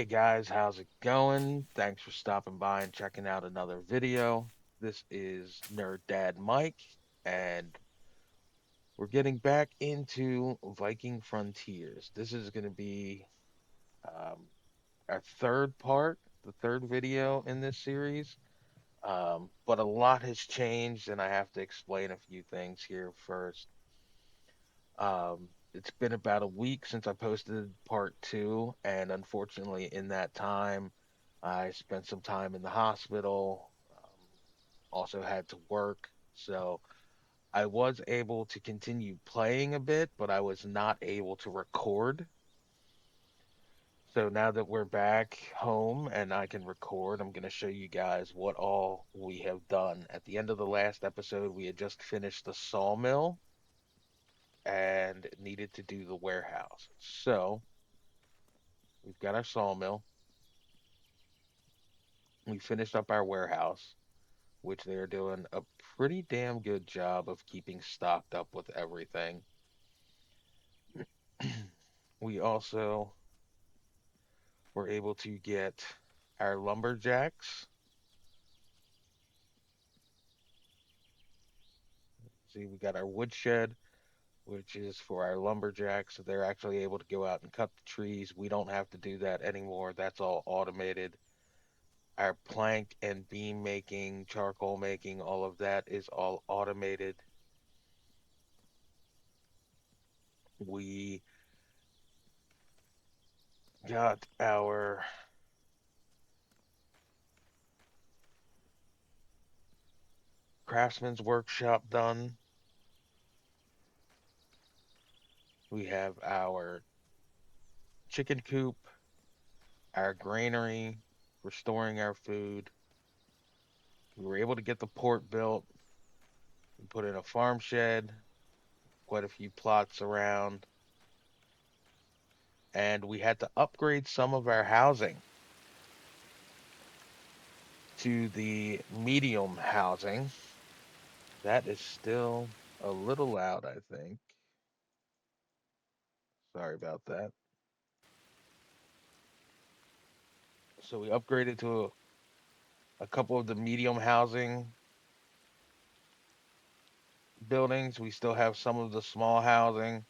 Hey guys, how's it going? Thanks for stopping by and checking out another video. This is Nerd Dad Mike, and we're getting back into Viking Frontiers. This is going to be um, our third part, the third video in this series. But a lot has changed, and I have to explain a few things here first. It's been about a week since I posted part two, and unfortunately, in that time, I spent some time in the hospital, also had to work. So I was able to continue playing a bit, but I was not able to record. So now that we're back home and I can record, I'm going to show you guys what all we have done. At the end of the last episode, we had just finished the sawmill and needed to do the warehouse. So we've got our sawmill. We finished up our warehouse, which they're doing a pretty damn good job of keeping stocked up with everything. We also were able to get our lumberjacks. See, we got our woodshed, which is for our lumberjacks. So they're actually able to go out and cut the trees. We don't have to do that anymore. That's all automated. Our plank and beam making, charcoal making, all of that is all automated. We got our craftsman's workshop done. We have our chicken coop, our granary for storing our food. We were able to get the port built. We put in a farm shed, quite a few plots around, and we had to upgrade some of our housing to the medium housing. That is still a little loud, I think. Sorry about that. So we upgraded to a couple of the medium housing buildings. We still have some of the small housing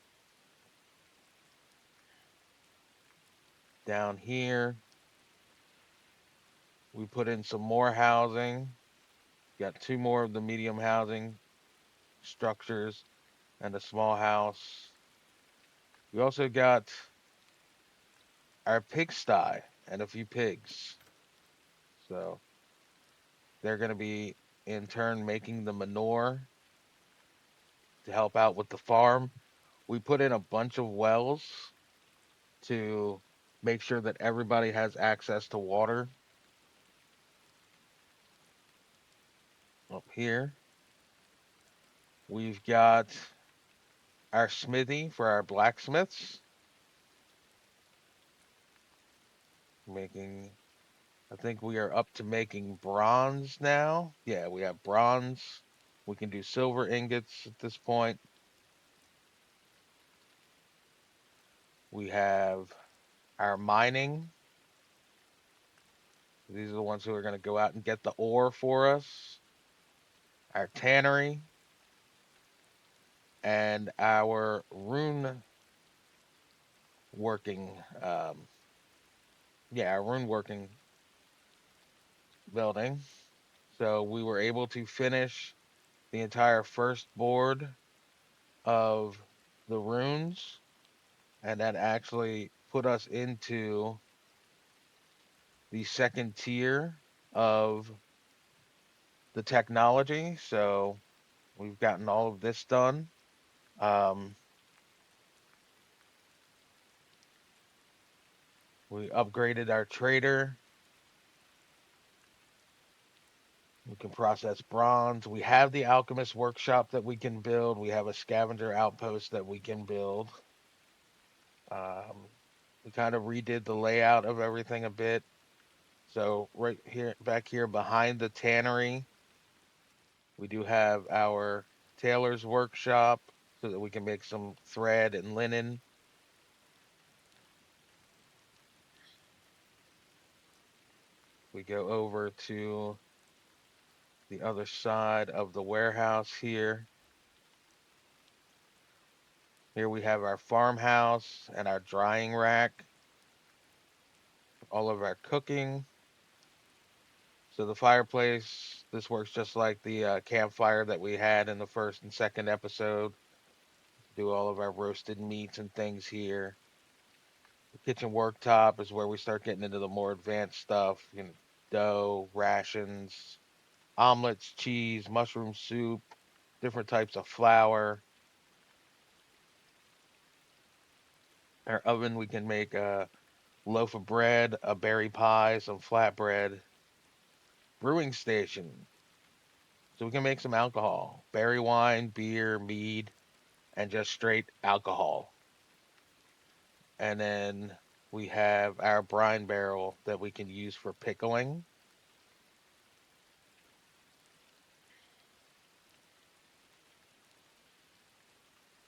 down here. We put in some more housing. Got two more of the medium housing structures and a small house. We also got our pigsty and a few pigs. So they're going to be in turn making the manure to help out with the farm. We put in a bunch of wells to make sure that everybody has access to water up here. We've got our smithy for our blacksmiths, making, I think we are up to making bronze now. Yeah, we have bronze. We can do silver ingots at this point. We have our mining. These are the ones who are going to go out and get the ore for us. Our tannery and our rune working. Our rune working building. So we were able to finish the entire first board of the runes, and that actually put us into the second tier of the technology. So we've gotten all of this done. Um, we upgraded our trader. We can process bronze. We have the alchemist workshop that we can build. We have a scavenger outpost that we can build. Um, we kind of redid the layout of everything a bit. So right here, back here behind the tannery, we do have our tailor's workshop so that we can make some thread and linen. We go over to the other side of the warehouse here. Here we have our farmhouse and our drying rack, all of our cooking. So the fireplace, this works just like the campfire that we had in the first and second episode. Do all of our roasted meats and things here. The kitchen worktop is where we start getting into the more advanced stuff, dough, rations, omelets, cheese, mushroom soup, different types of flour. Our oven, we can make a loaf of bread, a berry pie, some flatbread. Brewing station, so we can make some alcohol, berry wine, beer, mead, and just straight alcohol. And then we have our brine barrel that we can use for pickling.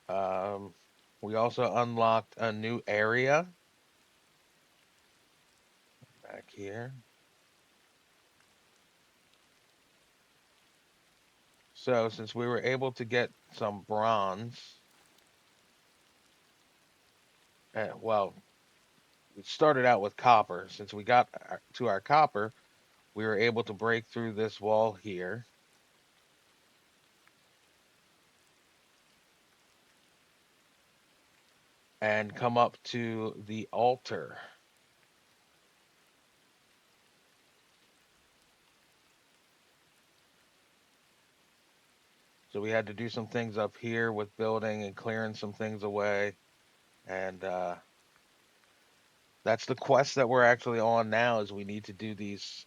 Um, we also unlocked a new area back here. So since we were able to get some bronze, well, we started out with copper. Since we got to our copper, we were able to break through this wall here and come up to the altar. So we had to do some things up here with building and clearing some things away. And that's the quest that we're actually on now is we need to do these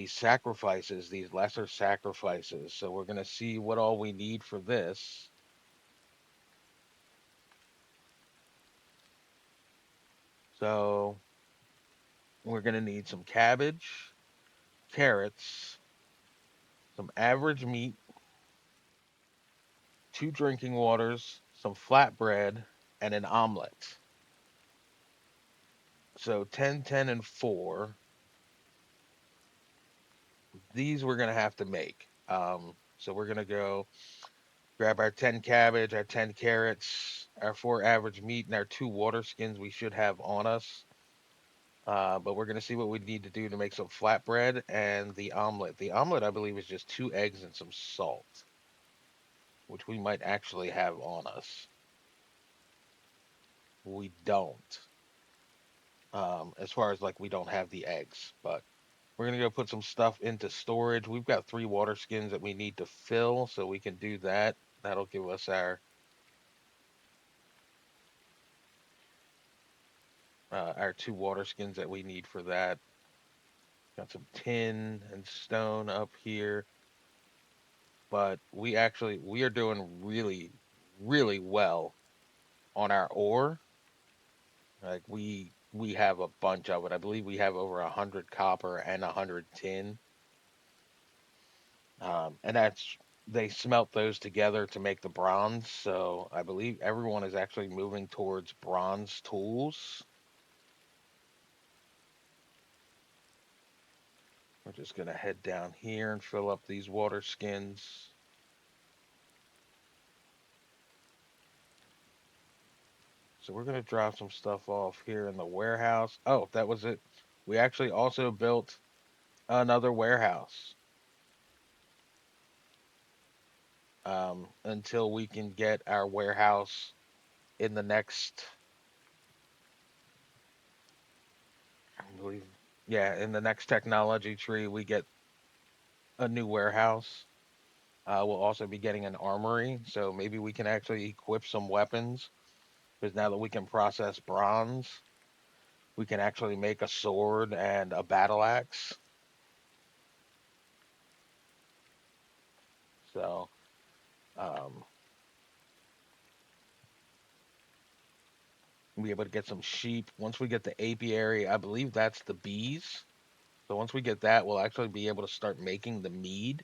sacrifices, these lesser sacrifices. So we're gonna see what all we need for this. So we're gonna need some cabbage, carrots, some average meat, two drinking waters, some flatbread, and an omelet. So 10, 10, and 4. These we're gonna have to make. So we're gonna go grab our 10 cabbage, our 10 carrots, our 4 average meat, and our 2 water skins we should have on us. But we're gonna see what we need to do to make some flatbread and the omelet. The omelet, I believe, is just 2 eggs and some salt, which we might actually have on us. We don't. As far as like we don't have the eggs, but we're gonna go put some stuff into storage. We've got 3 water skins that we need to fill, so we can do that. That'll give us our 2 water skins that we need for that. Got some tin and stone up here, but we are doing really, really well on our ore. Like we have a bunch of it. I believe we have over 100 copper and 100 tin. And that's they smelt those together to make the bronze. So I believe everyone is actually moving towards bronze tools. We're just gonna head down here and fill up these water skins. So we're gonna drop some stuff off here in the warehouse. Oh, that was it. We actually also built another warehouse until we can get our warehouse in the next, I believe, yeah, in the next technology tree, we get a new warehouse. We'll also be getting an armory, so maybe we can actually equip some weapons. Because now that we can process bronze, we can actually make a sword and a battle axe. So, um, we'll be able to get some sheep. Once we get the apiary, I believe that's the bees. So once we get that, we'll actually be able to start making the mead,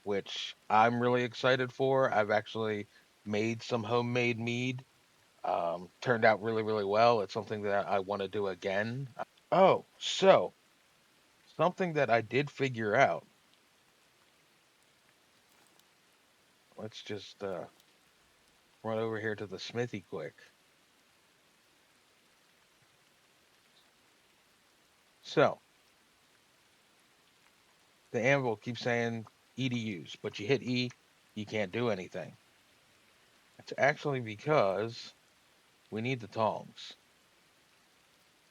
which I'm really excited for. I've actually made some homemade mead. Turned out really, really well. It's something that I want to do again. Oh, so something that I did figure out. Let's just run over here to the smithy quick. So the anvil keeps saying E to use, but you hit E, you can't do anything. It's actually because we need the tongs.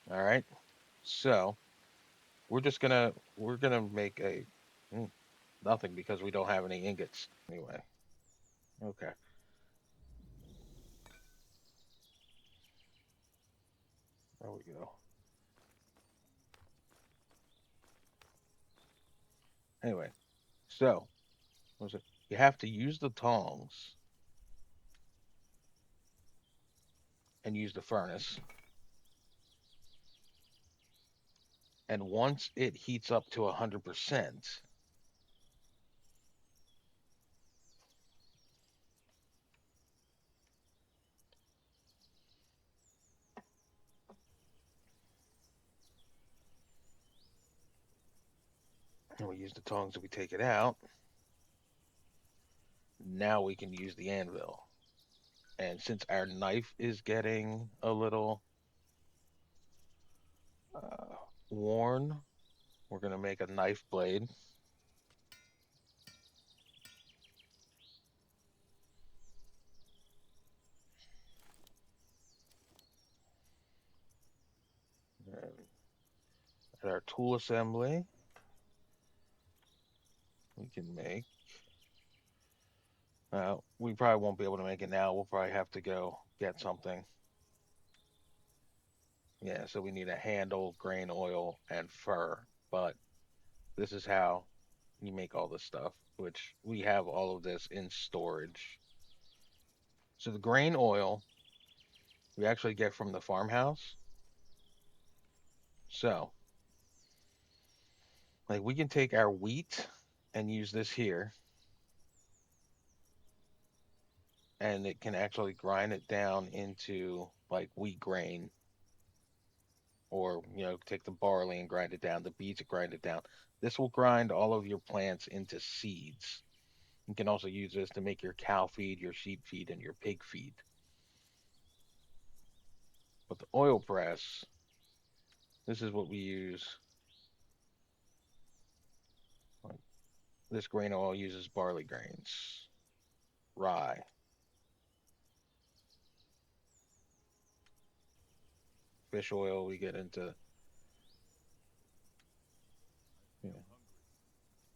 All right. So we're gonna make a nothing because we don't have any ingots anyway. Okay. There we go. Anyway, so what was it? You have to use the tongs and use the furnace. And once it heats up to 100%, and we use the tongs and we take it out, now we can use the anvil. And since our knife is getting a little uh, worn, we're going to make a knife blade. And at our tool assembly, we can make. We probably won't be able to make it now. We'll probably have to go get something. Yeah, so we need a handle, grain oil, and fur. But this is how you make all this stuff, which we have all of this in storage. So the grain oil we actually get from the farmhouse. So, like, we can take our wheat and use this here, and it can actually grind it down into like wheat grain, or take the barley and grind it down, the beets and grind it down. This will grind all of your plants into seeds. You can also use this to make your cow feed, your sheep feed, and your pig feed. But the oil press, this is what we use. This grain oil uses barley grains, rye, fish oil. We get into, you know,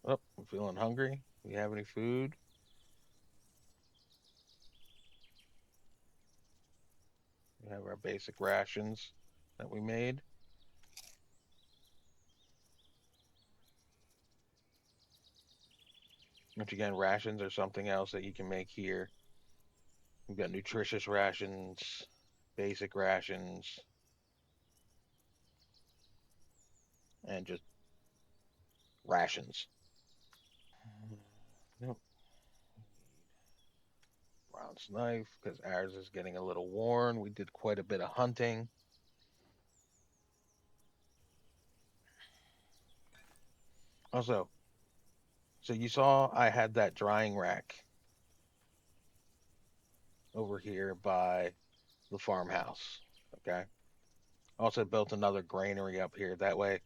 oh, I'm feeling hungry. We have any food? We have our basic rations that we made. Which again, rations are something else that you can make here. We've got nutritious rations, basic rations, and just rations. Nope. Brown's knife, because ours is getting a little worn. We did quite a bit of hunting. Also, so you saw I had that drying rack over here by the farmhouse. Okay. Also built another granary up here. That way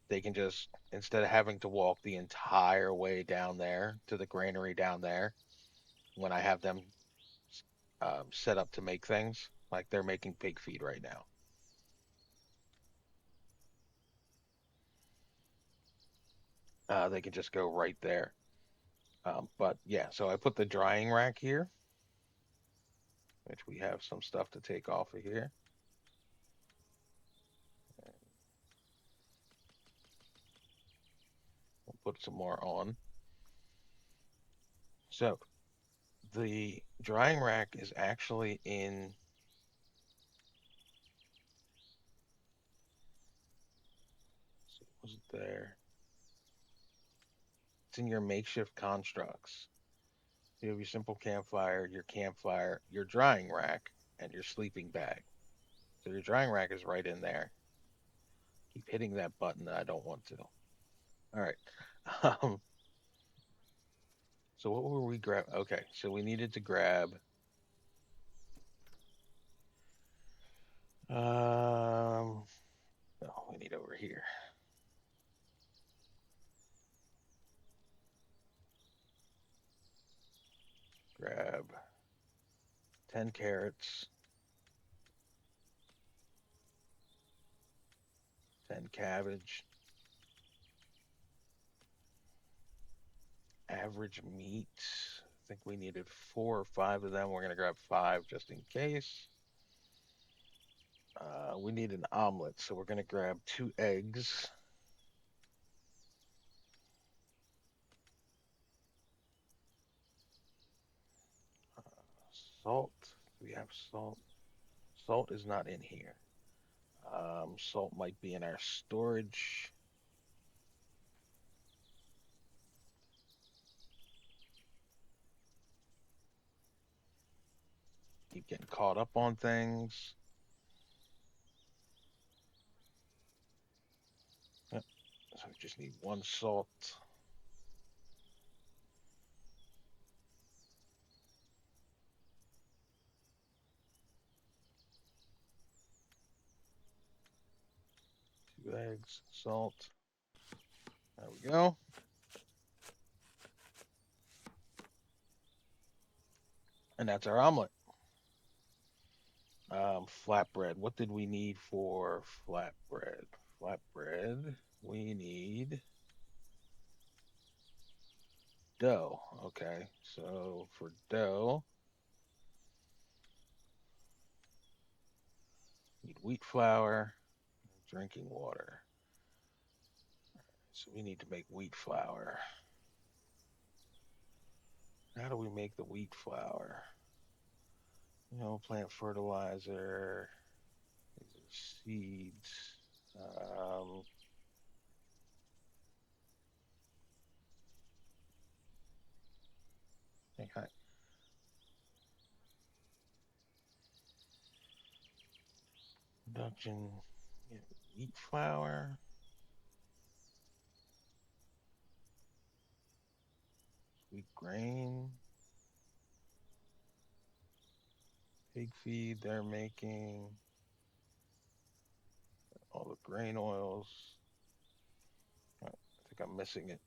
they can just, instead of having to walk the entire way down there to the granary down there, when I have them set up to make things, like they're making pig feed right now. They can just go right there. But yeah, so I put the drying rack here, which we have some stuff to take off of here. We'll put some more on. So the drying rack is actually in. Was it there? It's in your makeshift constructs. You have your simple campfire, your drying rack, and your sleeping bag. So your drying rack is right in there. Keep hitting that button that I don't want to. All right. Um, so what were we grab? Okay, so we needed to grab. No, we need over here. Grab 10 carrots, 10 cabbage, average meat. I think we needed 4 or 5 of them. We're gonna grab 5 just in case. We need an omelet, so we're gonna grab 2 eggs. Salt. Do we have salt? Salt is not in here. Salt might be in our storage. Keep getting caught up on things. Yep. So we just need 1 salt. 2 eggs, salt. There we go. And that's our omelet. Flatbread. What did we need for flatbread? Flatbread. We need dough. Okay. So for dough, need wheat flour, drinking water. So we need to make wheat flour. How do we make the wheat flour? Plant fertilizer, seeds. Um, okay. Production, yeah, wheat flour, wheat grain, pig feed they're making, all the grain oils. I think I'm missing it.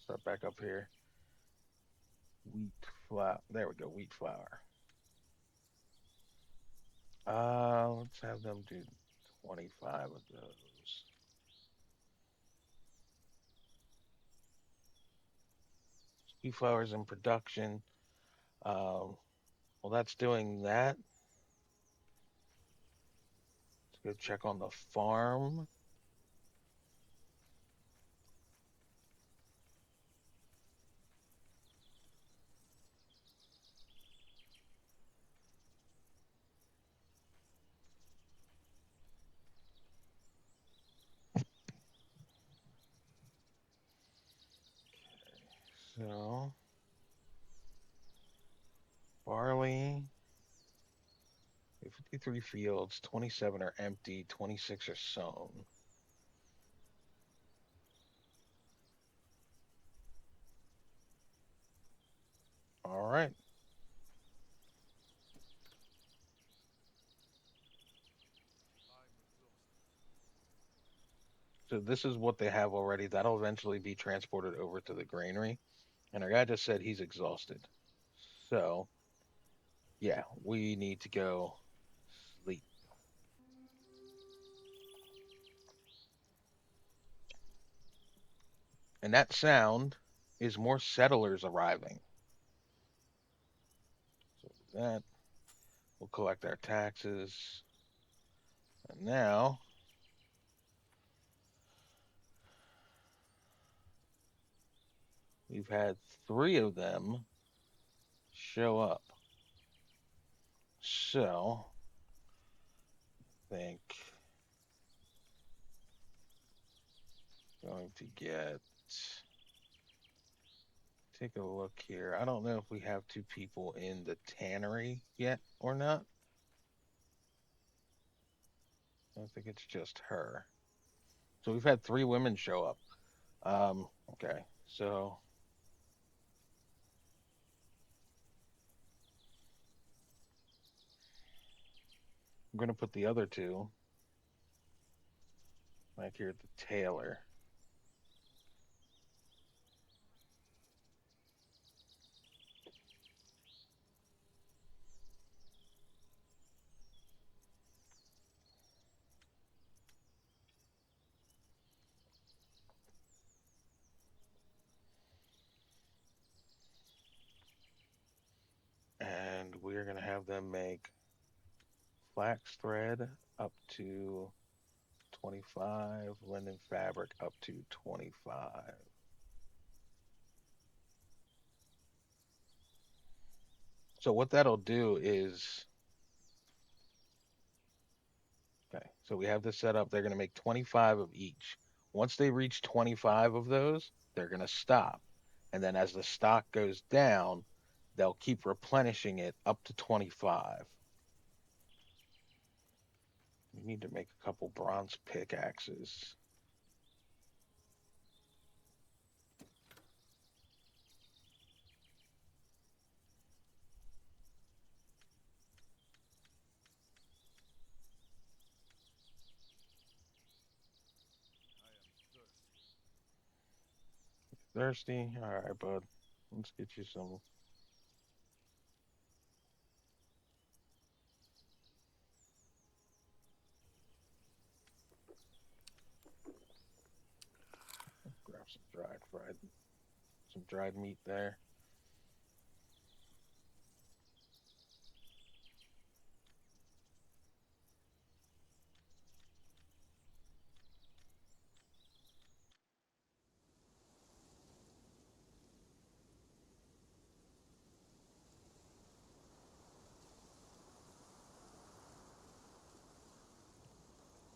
Start back up here. Wheat flour. There we go. Wheat flour. Let's have them do 25 of those. Wheat flour is in production. Well, that's doing that. Let's go check on the farm. So, barley, 53 fields, 27 are empty, 26 are sown. All right. So this is what they have already. That'll eventually be transported over to the granary. And our guy just said he's exhausted. So, yeah, we need to go sleep. And that sound is more settlers arriving. So that we'll collect our taxes. And now we've had 3 of them show up. So, I think going to get take a look here. I don't know if we have 2 people in the tannery yet or not. I think it's just her. So we've had 3 women show up. Okay, so I'm gonna put the other two back here at the Taylor. And we're gonna have them make flax thread up to 25, linen fabric up to 25. So what that'll do is, okay, so we have this set up. They're going to make 25 of each. Once they reach 25 of those, they're going to stop. And then as the stock goes down, they'll keep replenishing it up to 25. We need to make a couple bronze pickaxes. Thirsty? All right, bud. Let's get you some. Grab some dried meat there.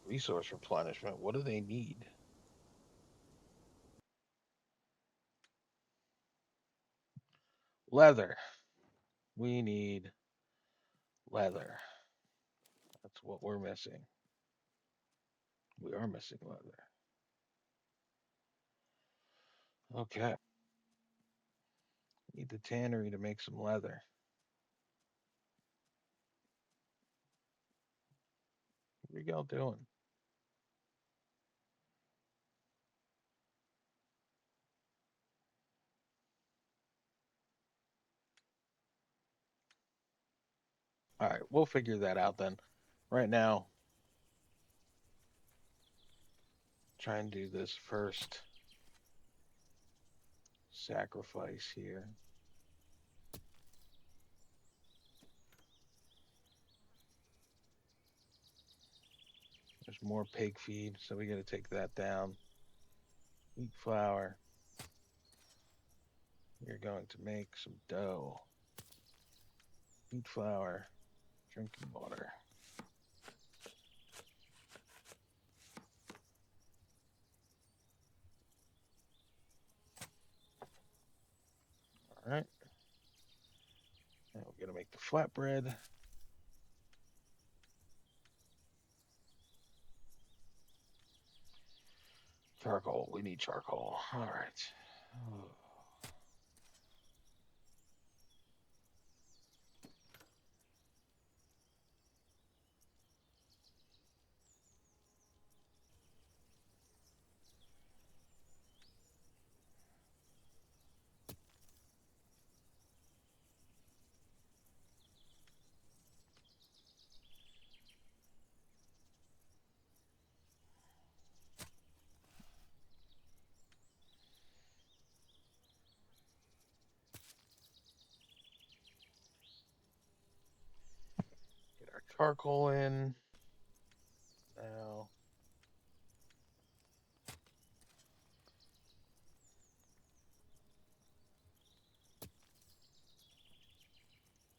Resource replenishment. What do they need? Leather. We need leather. That's what we're missing. We are missing leather. Okay. Need the tannery to make some leather. What are y'all doing? All right, we'll figure that out then. Right now, try and do this first sacrifice here. There's more pig feed, so we got to take that down. Wheat flour. You're going to make some dough. Wheat flour, drinking water. All right. Now we're going to make the flatbread. Charcoal. We need charcoal. All right. Get our charcoal in. Now,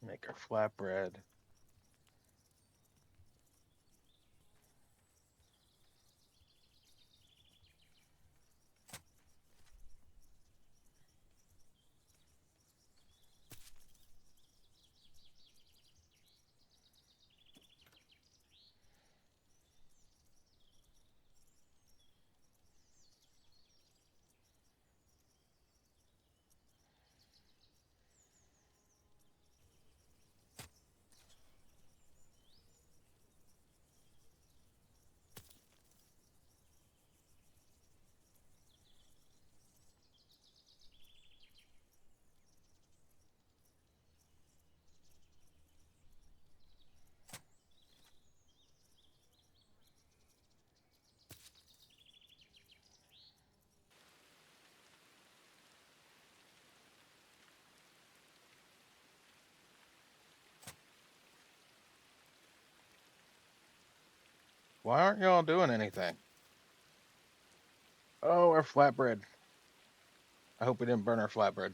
make our flatbread. Why aren't y'all doing anything? Oh, our flatbread. I hope we didn't burn our flatbread.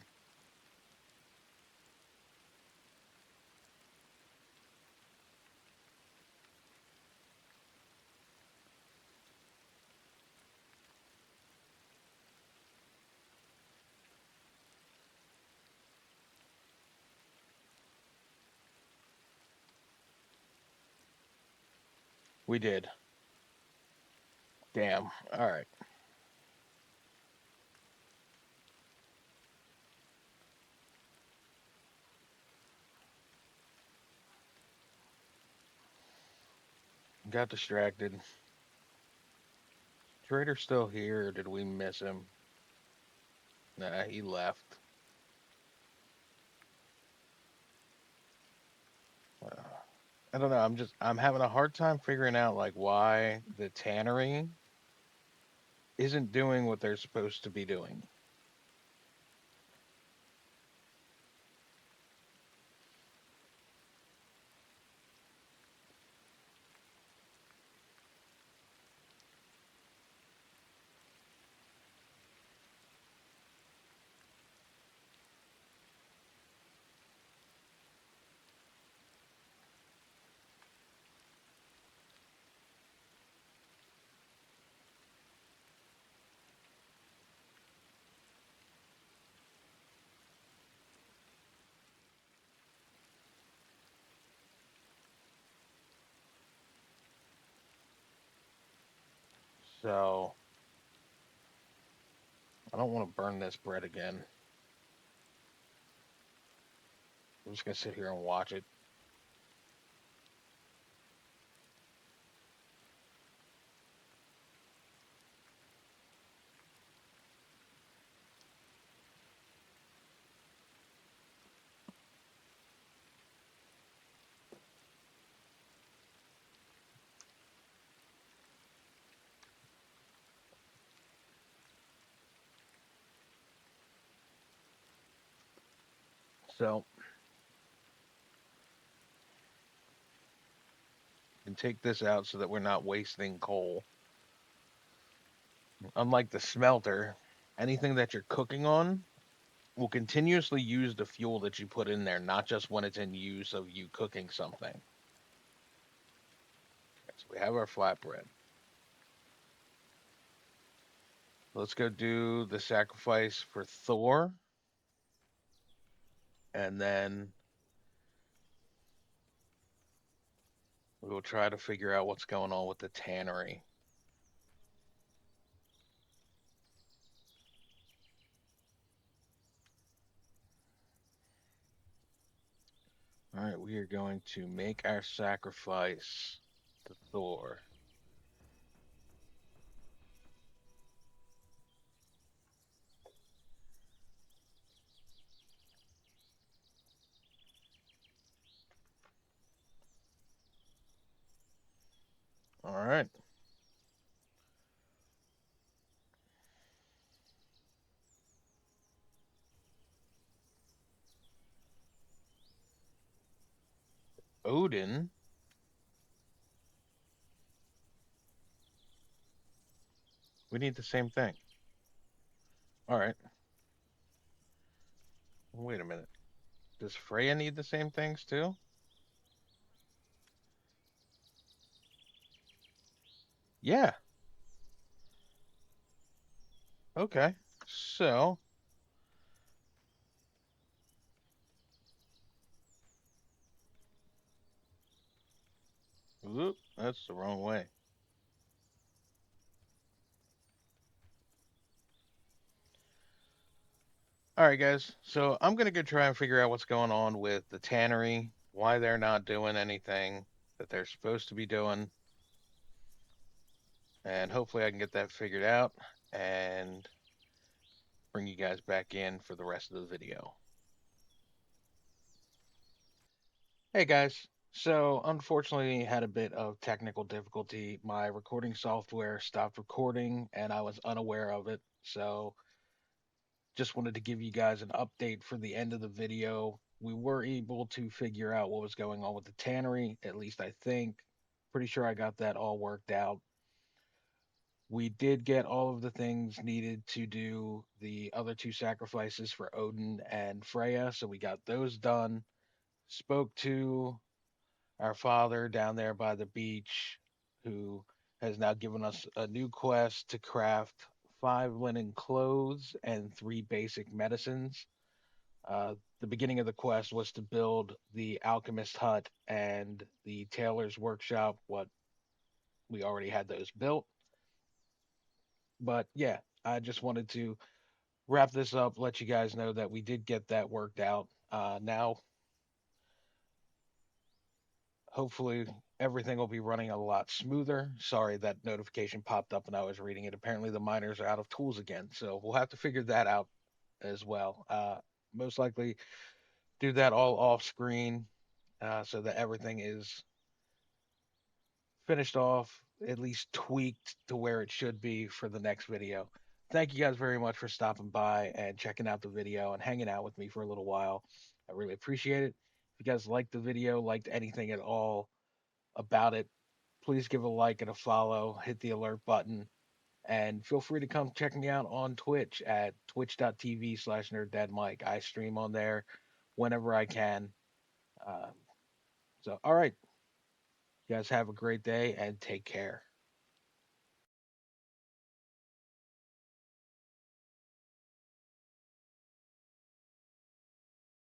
We did. Damn. All right. Got distracted. Trader's still here. Or did we miss him? Nah, he left. Uh, I don't know. I'm having a hard time figuring out like why the tannery isn't doing what they're supposed to be doing. So I don't want to burn this bread again. I'm just gonna sit here and watch it. So and take this out so that we're not wasting coal. Unlike the smelter, anything that you're cooking on will continuously use the fuel that you put in there, not just when it's in use of you cooking something. Okay, so we have our flatbread. Let's go do the sacrifice for Thor, and then we'll try to figure out what's going on with the tannery. All right, we are going to make our sacrifice to Thor. All right. Odin, we need the same thing. All right. Wait a minute. Does Freya need the same things too? Yeah. Okay. So, whoop, that's the wrong way. All right, guys. So I'm gonna go try and figure out what's going on with the tannery, why they're not doing anything that they're supposed to be doing, and hopefully I can get that figured out and bring you guys back in for the rest of the video. Hey guys. So unfortunately had a bit of technical difficulty. My recording software stopped recording and I was unaware of it. So just wanted to give you guys an update for the end of the video. We were able to figure out what was going on with the tannery, at least I think. Pretty sure I got that all worked out. We did get all of the things needed to do the other two sacrifices for Odin and Freya, so we got those done. Spoke to our father down there by the beach, who has now given us a new quest to craft 5 linen clothes and 3 basic medicines. The beginning of the quest was to build the alchemist hut and the tailor's workshop. What we already had those built, but yeah, I just wanted to wrap this up, let you guys know that we did get that worked out. Now, hopefully, everything will be running a lot smoother. Sorry that notification popped up and I was reading it. Apparently, the miners are out of tools again, so we'll have to figure that out as well. Most likely, do that all off screen so that everything is finished off, at least tweaked to where it should be for the next video. Thank you guys very much for stopping by and checking out the video and hanging out with me for a little while. I really appreciate it. If you guys liked the video, liked anything at all about it, please give a like and a follow, hit the alert button, and feel free to come check me out on Twitch at twitch.tv/nerddadmike. I stream on there whenever I can. Uh, all right. You guys have a great day and take care.